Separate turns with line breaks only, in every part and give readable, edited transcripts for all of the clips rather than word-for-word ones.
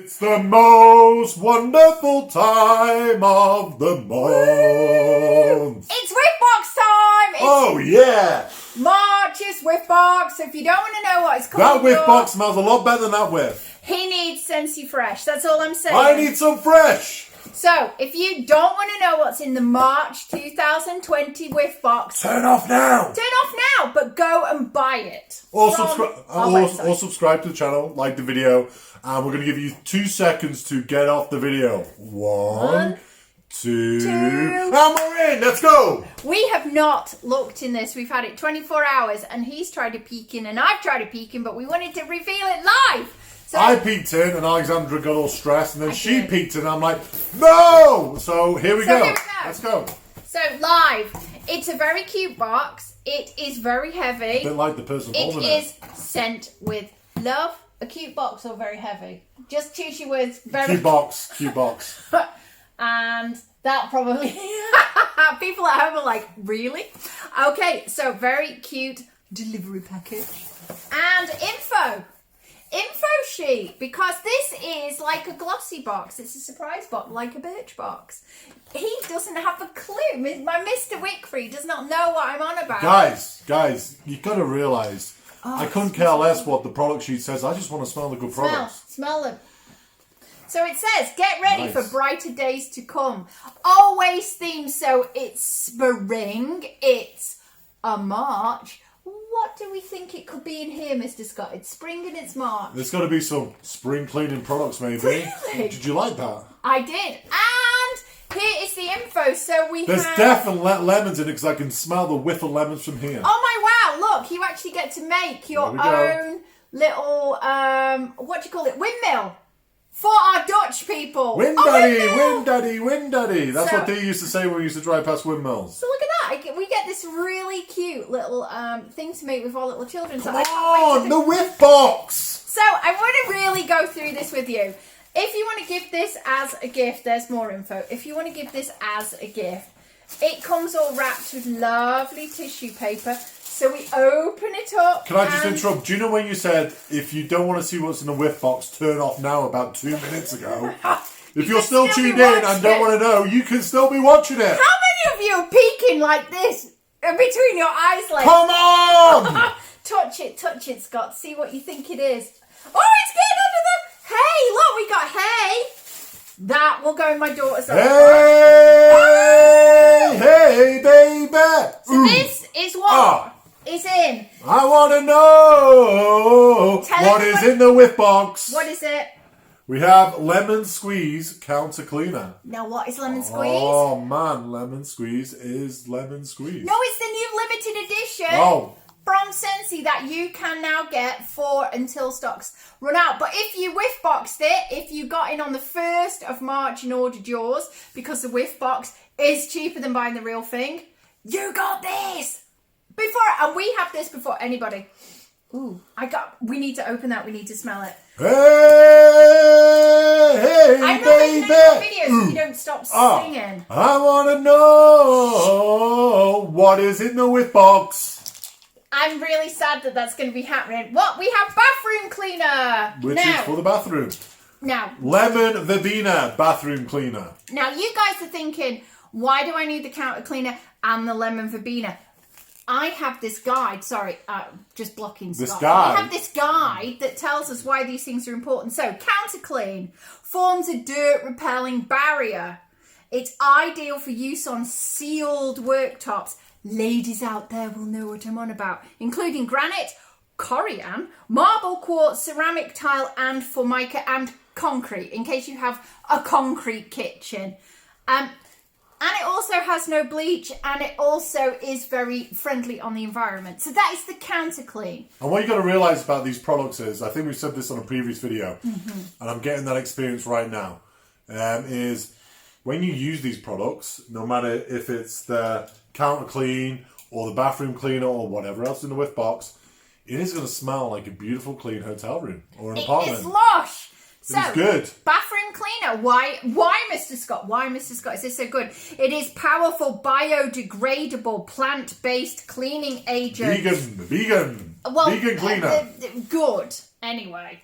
It's the most wonderful time of the month.
It's Whiff Box time!
Oh, yeah!
March is Whiff Box. If you don't want to know what it's called,
That Whiff Box smells a lot better than that Whiff.
He needs Scentsy Fresh. That's all I'm saying.
I need some fresh.
So, if you don't want to know what's in the March 2020 Whiff Box,
Turn off now.
turn off now, but go and buy it.
Or,
from our website.
or subscribe to the channel, like the video, and we're going to give you 2 seconds to get off the video. One, two, and we're in. Let's go.
We have not looked in this. We've had it 24 hours, and he's tried to peek in, and I've tried to peek in, but we wanted to reveal it live. So,
I peeked in, and Alexandra got all stressed, and then she peeked in, and I'm like, no! So here we go. Let's go.
So, live. It's a very cute box. It is very heavy.
A bit like the person holding it.
It is sent with love. A cute box or very heavy? Just choose your words. Very
Cute box. Cute box.
And that probably... People at home are like, really? Okay, so very cute delivery package. And info sheet, because this is like a glossy box. It's a surprise box, like a birch box. He doesn't have a clue. My Mr. Wickfree does not know what I'm on about.
Guys, you've got to realise, I couldn't care less what the product sheet says. I just want to smell the good products.
Smell them. So it says, get ready for brighter days to come. Always themed, so it's spring, it's a March. What do we think it could be in here, Mr. Scott? It's spring and it's March.
There's got to be some spring cleaning products, maybe.
Really?
Did you like that?
I did. And here is the info. So
There's definitely lemons in it because I can smell the whiff of lemons from here.
Oh my wow, look, you actually get to make your own little, what do you call it, windmill. For our Dutch people.
Wind daddy. That's what they used to say when we used to drive past windmills.
So look at that. We get this really cute little thing to make with our little children.
Come on, the Whiff Box.
So I want to really go through this with you. If you want to give this as a gift, there's more info. If you want to give this as a gift, it comes all wrapped with lovely tissue paper. So we open it up.
Can I just interrupt? Do you know when you said, if you don't want to see what's in the Whiff Box, turn off now about 2 minutes ago? If you're still tuned in and don't want to know, you can still be watching it.
How many of you are peeking like this between your eyes? Like,
come on!
Touch it, Scott. See what you think it is. Oh, it's getting under the hay. Look, we got hay. That will go in my daughter's
Hey, baby.
So this is what is in.
I want to know what is in the Whiff Box.
What is it?
We have Lemon Squeeze Counter Cleaner.
Now, what is Lemon Squeeze?
Oh, man. Lemon Squeeze is Lemon Squeeze.
No, it's the new limited edition.
Oh.
From Scentsy that you can now get until stocks run out. But if you Whiff Boxed it, if you got in on the 1st of March and ordered yours, because the Whiff Box is cheaper than buying the real thing, you got this and we have this before anybody. Ooh, we need to open that. We need to smell it.
Hey,
I'm not
baby.
making any videos if you don't stop singing.
I want to know what is in the Whiff Box.
I'm really sad that that's going to be happening. What? We have bathroom cleaner.
Which is for the bathroom.
Now.
Lemon Verbena bathroom cleaner.
Now, you guys are thinking, why do I need the counter cleaner and the lemon verbena? I have this guide. Sorry, just blocking Scott.
This guide?
I have this guide that tells us why these things are important. So, counter clean forms a dirt repelling barrier. It's ideal for use on sealed worktops. Ladies out there will know what I'm on about, including granite, corian, marble, quartz, ceramic tile, and formica and concrete, in case you have a concrete kitchen. And it also has no bleach, and it also is very friendly on the environment. So that is the counter clean.
And what you got to realise about these products is, I think we said this on a previous video, and I'm getting that experience right now, is when you use these products, no matter if it's the counter clean or the bathroom cleaner or whatever else in the Whiff Box, it is going to smell like a beautiful clean hotel room or an apartment.
It's lush.
It's good.
Bathroom cleaner. Why, Mr. Scott? Why, Mr. Scott? Is this so good? It is powerful, biodegradable, plant-based cleaning agent.
Vegan.
Well,
Vegan cleaner.
Good. Anyway.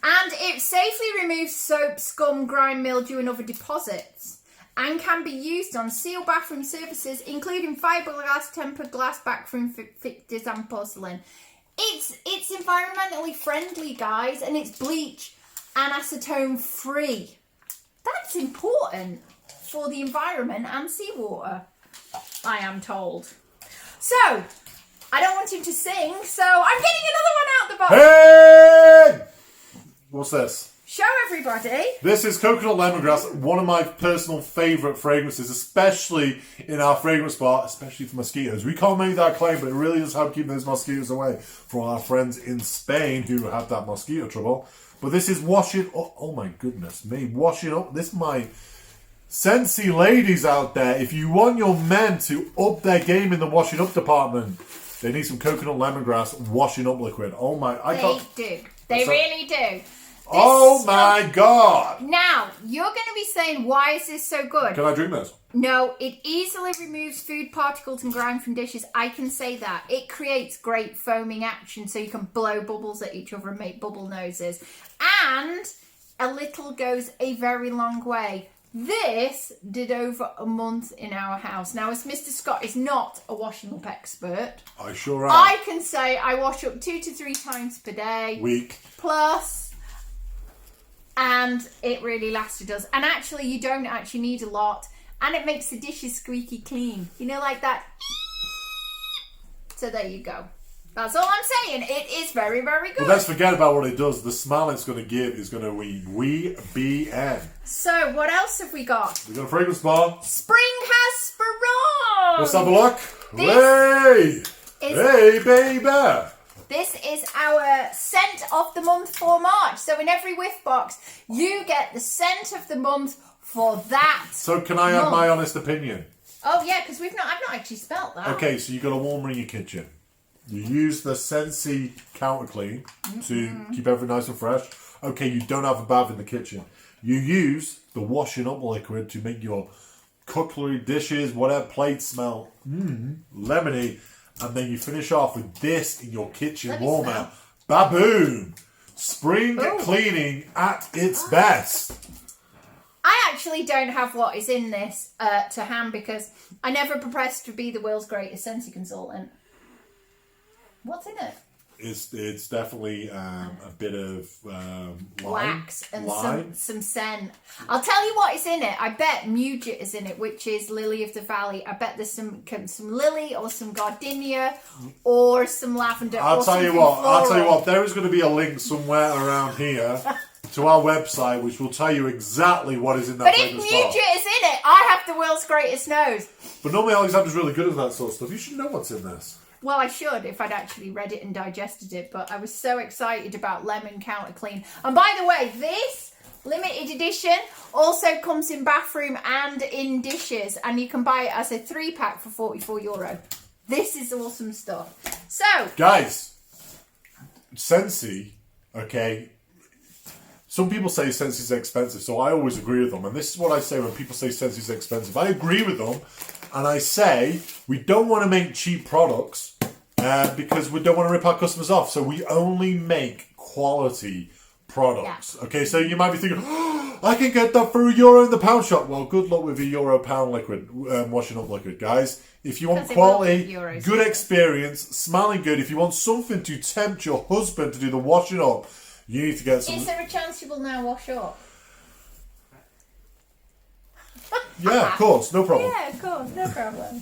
And it safely removes soap, scum, grime, mildew and other deposits, and can be used on sealed bathroom surfaces, including fiberglass, tempered glass, bathroom fixtures and porcelain. It's environmentally friendly, guys, and it's bleach and acetone free. That's important for the environment and seawater, I am told. So, I don't want him to sing, so I'm getting another one out the box.
Hey! What's this?
Show everybody.
This is Coconut Lemongrass, one of my personal favourite fragrances, especially in our fragrance bar, especially for mosquitoes. We can't make that claim, but it really does help keep those mosquitoes away from our friends in Spain who have that mosquito trouble. But this is washing up. Oh my goodness me, washing up. This is my Scentsy ladies out there. If you want your men to up their game in the washing up department, they need some Coconut Lemongrass washing up liquid. Oh my,
They do. They really do.
Oh my God!
Now, you're going to be saying, why is this so good?
Can I drink this?
No, it easily removes food particles and grime from dishes. I can say that. It creates great foaming action so you can blow bubbles at each other and make bubble noses. And a little goes a very long way. This did over a month in our house. Now, as Mr. Scott is not a washing up expert,
I sure am.
I can say I wash up 2 to 3 times per day.
Week.
Plus... and it really lasted us. And actually, you don't actually need a lot. And it makes the dishes squeaky clean. You know, like that. So there you go. That's all I'm saying. It is very, very good.
But let's forget about what it does. The smell it's going to give is going to be WeBN.
So, what else have we got?
We've got a fragrance bar.
Spring has sprung.
Let's have a look. Hey! Hey, baby!
This is our scent of the month for March. So in every Whiff Box, you get the scent of the month for that.
So can I have my honest opinion?
Oh yeah, because I've not actually smelt that.
Okay, so you've got a warmer in your kitchen. You use the Scentsy counter clean to keep everything nice and fresh. Okay, you don't have a bath in the kitchen. You use the washing up liquid to make your cutlery, dishes, whatever, plates smell lemony. And then you finish off with this in your kitchen warmer. Baboom! Spring cleaning at its best.
I actually don't have what is in this to hand because I never professed to be the world's greatest Scentsy consultant. What's in it?
It's definitely a bit of
wax and
lime.
some scent. I'll tell you what is in it. I bet Mugit is in it, which is Lily of the Valley. I bet there's some lily or some gardenia or some lavender.
I'll tell you what. There is going to be a link somewhere around here to our website, which will tell you exactly what is in that.
But if Mugit is in it, I have the world's greatest nose.
But normally Alexandra's really good at that sort of stuff. You should know what's in this.
Well, I should if I'd actually read it and digested it, but I was so excited about Lemon Counter Clean. And by the way, this limited edition also comes in bathroom and in dishes, and you can buy it as a 3-pack for €44. This is awesome stuff. So,
guys, Scentsy, okay, some people say Scensy's expensive, so I always agree with them. And this is what I say when people say Scensy's expensive. I agree with them. And I say, we don't want to make cheap products because we don't want to rip our customers off. So we only make quality products. Yeah. Okay, so you might be thinking, oh, I can get that for €1 in the pound shop. Well, good luck with your €1 pound liquid, washing up liquid, guys. If you want quality, good experience, smelling good, if you want something to tempt your husband to do the washing up, you need to get some...
Is there a chance you will now wash up?
Yeah, of course, no problem.
Yeah, of course, no problem.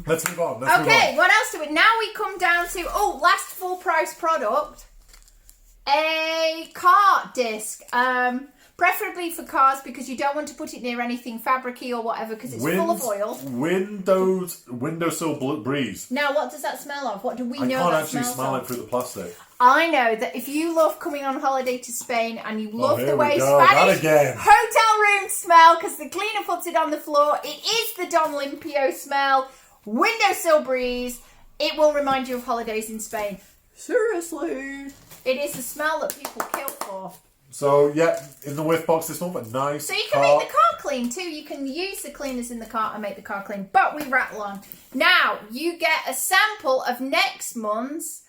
Let's move on.
Okay, what else do we... Now we come down to, last full price product. A cart disc. Preferably for cars because you don't want to put it near anything fabricy or whatever because it's full of oil.
Windowsill breeze.
Now, what does that smell of? What do we know
I can't actually smell
of?
it through the plastic.
I know that if you love coming on holiday to Spain and you love the way
Spanish
hotel rooms smell because the cleaner puts it on the floor, it is the Don Limpio smell, windowsill breeze. It will remind you of holidays in Spain. Seriously. It is the smell that people kill for.
So, yeah, in the Whiff Box this month, a nice
So you can make the car clean too. You can use the cleaners in the car and make the car clean. But we rattle on. Now, you get a sample of next month's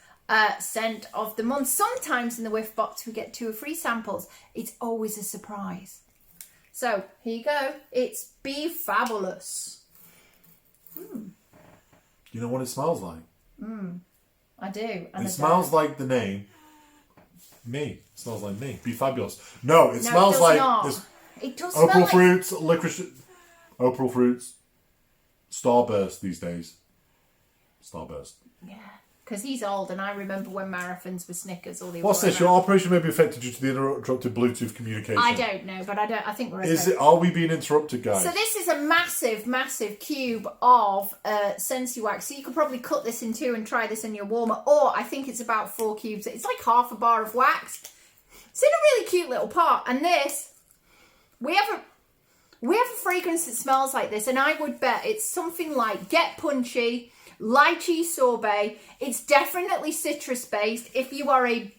scent of the month. Sometimes in the Whiff Box we get 2 or 3 samples. It's always a surprise. So here you go. It's Be Fabulous.
You know what it smells like?
I do. And
It smells like the name. Me. It smells like me. Be Fabulous. No, it smells
does
like
not.
this
It does
April
smell like...
fruits, licorice. April fruits. Starburst these days. Starburst.
Yeah. Because he's old, and I remember when marathons were Snickers or the.
What's this? Your operation may be affected due to the interrupted Bluetooth communication.
I don't know, but I think we're okay.
Is it? Are we being interrupted, guys?
So this is a massive, massive cube of Scentsy wax. So you could probably cut this in 2 and try this in your warmer. Or I think it's about 4 cubes. It's like half a bar of wax. It's in a really cute little pot. And this, we have a fragrance that smells like this, and I would bet it's something like Get Punchy, lychee sorbet. It's definitely citrus based. If you are a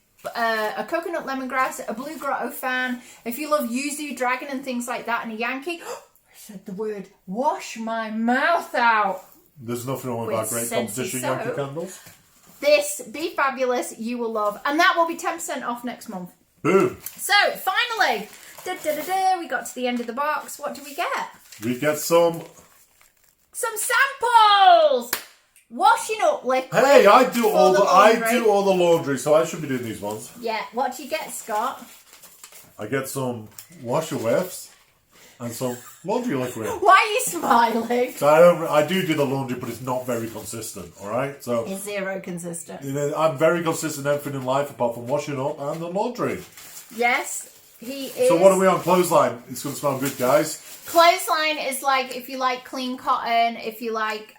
coconut lemongrass, a blue grotto fan, if you love yuzu dragon and things like that, and a Yankee, I said the word, wash my mouth out.
There's nothing wrong with our great competition, Yankee candles.
This Be Fabulous you will love, and that will be 10% off next month.
Boom.
So finally, we got to the end of the box. What do we get?
We get some
samples. Washing up liquid.
Hey, I do all the
laundry.
laundry, so I should be doing these ones.
Yeah, what do you get, Scott?
I get some washer whiffs and some laundry liquid.
Why are you smiling?
So I do the laundry, but it's not very consistent. All right, so
It's zero consistent.
you know, I'm very consistent in everything in life apart from washing up and the laundry.
Yes, he is.
So what are we on? Clothesline. It's going to smell good, guys.
Clothesline is like if you like clean cotton, if you like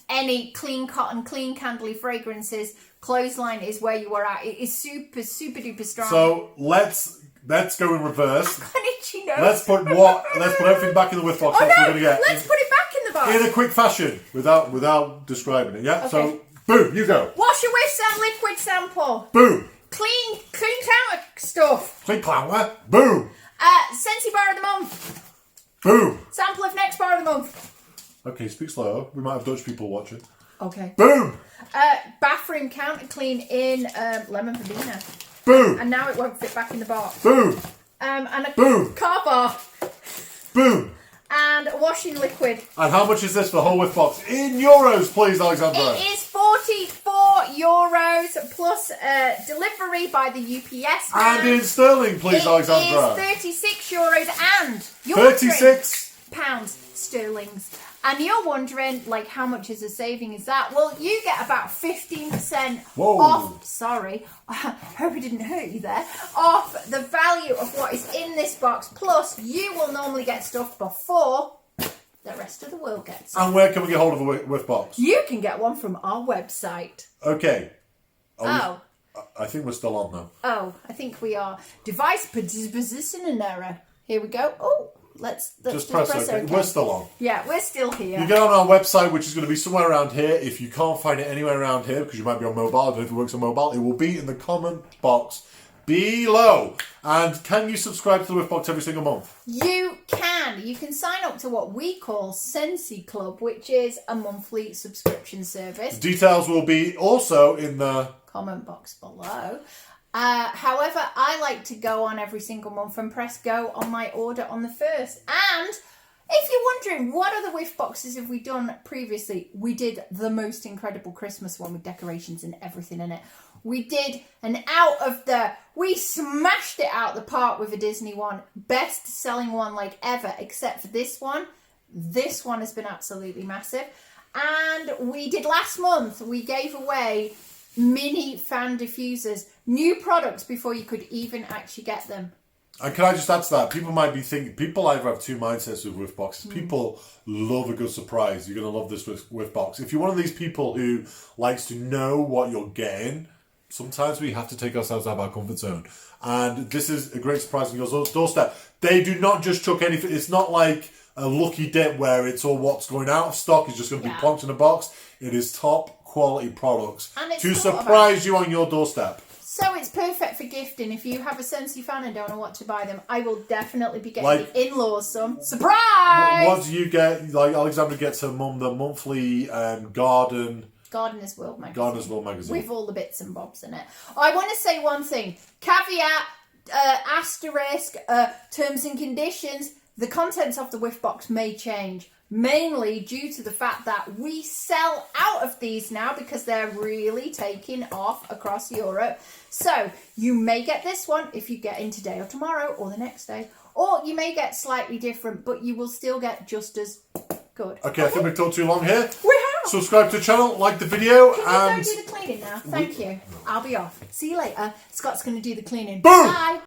any clean cotton, clean candly fragrances. Clothesline is where you are at. It is super, super duper strong.
So let's go in reverse.
I've got itchy nose.
Let's put everything back in the whiff box.
Oh
That's what
no!
we're going to get.
Let's put it back in the box.
In a quick fashion, without describing it. Yeah.
Okay.
So boom, you go.
Wash your whiffs and liquid sample.
Boom.
Clean counter stuff.
Clean clown. Boom.
Scentsy bar of the month.
Boom.
Sample of next bar of the month.
Okay, speak slower. We might have Dutch people watching.
Okay.
Boom.
Bathroom counter clean in lemon verbena.
Boom.
And now it won't fit back in the box.
Boom.
And a
Boom.
car bar.
Boom.
And a washing liquid.
And how much is this for the whole whiff box? In euros, please, Alexandra.
It is €44 plus delivery by the UPS man.
And in sterling, please, Alexandra.
It is €36 and you're
36
pounds sterlings. And you're wondering, like, how much is a saving is that? Well, you get about 15% off, sorry, I hope it didn't hurt you there, off the value of what is in this box. Plus, you will normally get stuff before the rest of the world gets it.
And where can we get hold of a whiff box?
You can get one from our website.
Okay.
I
think we're still on now.
Oh, I think we are. Device position in error. Here we go. Oh. Let's
just press OK. We're still on.
Yeah, we're still here.
You get on our website, which is going to be somewhere around here. If you can't find it anywhere around here, because you might be on mobile, I don't know if it works on mobile, it will be in the comment box below. And can you subscribe to the Whiff Box every single month? You can. You can sign up to what we call Scentsy Club, which is a monthly subscription service. The details will be also in the comment box below. However, I like to go on every single month and press go on my order on the 1st. And if you're wondering, what other Whiff Boxes have we done previously? We did the most incredible Christmas one with decorations and everything in it. We did we smashed it out the park with a Disney one. Best selling one like ever, except for this one. This one has been absolutely massive. And we did last month, we gave away mini fan diffusers, new products before you could even actually get them. And can I just add to that? People might be thinking, people either have two mindsets with Whiff Boxes. People love a good surprise. You're going to love this Whiff Box. If you're one of these people who likes to know what you're getting, sometimes we have to take ourselves out of our comfort zone. And this is a great surprise on your doorstep. They do not just chuck anything. It's not like a lucky dip where it's all what's going out of stock is just going to be plonked in a box. It is top quality products to surprise you on your doorstep. So it's perfect for gifting. If you have a Scentsy fan and don't know what to buy them, I will definitely be getting the in-laws some. Surprise! What do you get? Like Alexandra gets her mum the monthly garden
Gardener's World magazine.
Gardener's World magazine.
With all the bits and bobs in it. I want to say one thing. Caveat, asterisk, terms and conditions. The contents of the Whiff Box may change. Mainly due to the fact that we sell out of these now because they're really taking off across Europe. So you may get this one if you get in today or tomorrow or the next day. Or you may get slightly different, but you will still get just as good.
Okay, I think we've talked too long here.
We have.
Subscribe to the channel, like the video,
Can you go do the cleaning now? Thank you. I'll be off. See you later. Scott's going to do the cleaning.
Boom!
Bye.